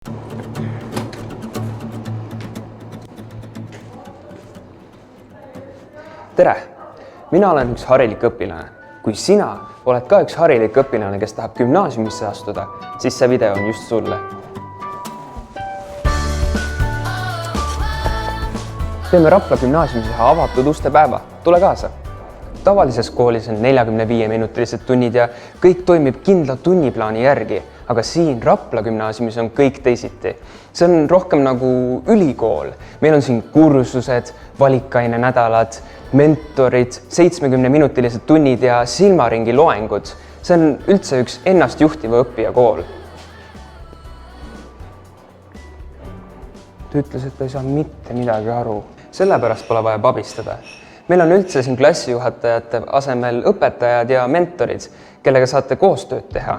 Tere! Mina olen üks harilik õpilane. Kui sina oled ka üks harilik õpilane, kes tahab gümnaasiumisse astuda, siis see video on just sulle. Teeme Rapla gümnaasiumis ühe avatud uste päeva. Tule kaasa! Tavalises koolis on 45-minutilised tunnid ja kõik toimib kindla tunniplaani järgi, aga siin Rapla gümnaasiumis on kõik teisiti. See on rohkem nagu ülikool. Meil on siin kursused, valikaine nädalad, mentorid, 70-minutilised tunnid ja silmaringi loengud. See on üldse üks ennast juhtiva õppija kool. Ta ütles, et ta ei saa mitte midagi aru. Sellepärast pole vaja abistada. Meil on üldse siin klassijuhatajate asemel õpetajad ja mentorid, kellega saate koostööd teha.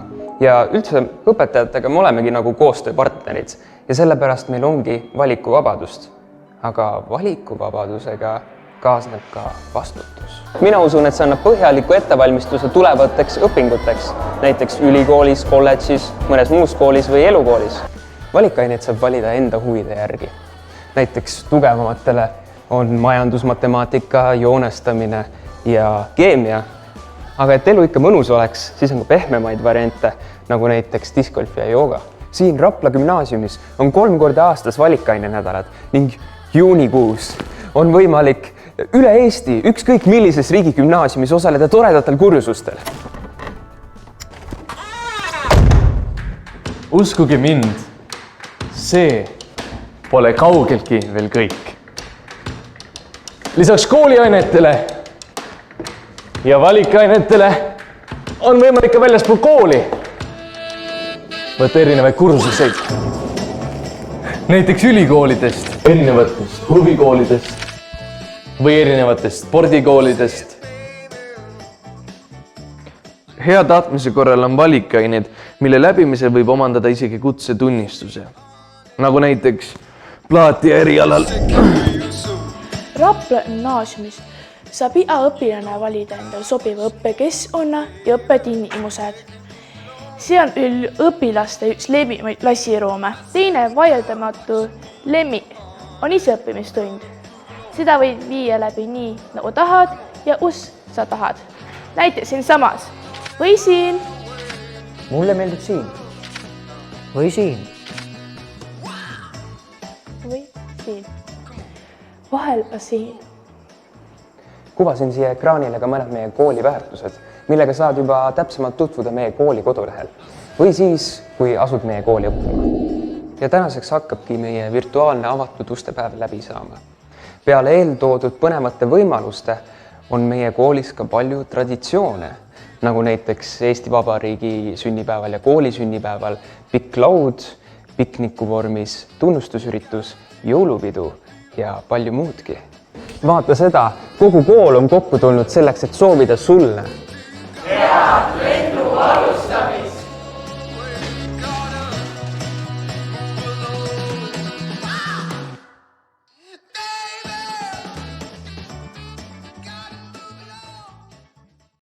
Ja üldse õpetajatega me olemegi nagu koostööpartnerid ja sellepärast meil ongi valikuvabadust. Aga valikuvabadusega kaasneb ka vastutus. Mina usun, et see annab põhjaliku ettevalmistuse tulevateks õpinguteks, näiteks ülikoolis, kolledžis, mõnes muus koolis või elukoolis. Valikaineid saab valida enda huvide järgi. Näiteks tugevamatele on majandusmatemaatika, joonestamine ja keemia. Aga et elu ikka mõnus oleks, siis on ka pehmemaid variante, nagu näiteks discgolf ja jooga. Siin Rapla gümnaasiumis on 3 korda aastas valikaine nädalad ning juunikuus on võimalik üle Eesti ükskõik millises riigigümnaasiumis osaleda toredatel kursustel. Uskuge mind, see pole kaugeltki veel kõik. Lisaks kooliainetele ja valikainetele on võimalik ka väljaspool kooli võtta erinevaid kursuseid. Näiteks ülikoolidest, erinevatest huvikoolidest või erinevatest spordikoolidest. Hea tahtmise korral on valikained, mille läbimisel võib omandada isegi kutsetunnistuse, nagu näiteks plaatia erialal. Rapla gümnaasiumis saab iga õpilane valida endale sobiva õppekeskkonna ja õppetingimused. See on õpilaste üks levimaid klassiruume. Teine vaieldamatu lemmik on iseõppimistund. Seda võib viia läbi nii, nagu tahad ja kus sa tahad. Näiteks siin samas või siin. Mulle meeldib siin. Või siin. Või siin. Vahel ka siin. Kuvasin siia ekraanile ka mõned meie kooli väärtused, millega saad juba täpsemalt tutvuda meie kooli kodulehel või siis, kui asud meie kooli õppima. Ja tänaseks hakkabki meie virtuaalne avatud ustepäev läbi saama. Peale eeltoodud põnevate võimaluste on meie koolis ka palju traditsioone, nagu näiteks Eesti Vabariigi sünnipäeval ja kooli sünnipäeval pikk laud, pikniku vormis tunnustusüritus, jõulupidu ja palju muudki. Vaata seda, kogu kool on kokku tulnud selleks, et soovida sulle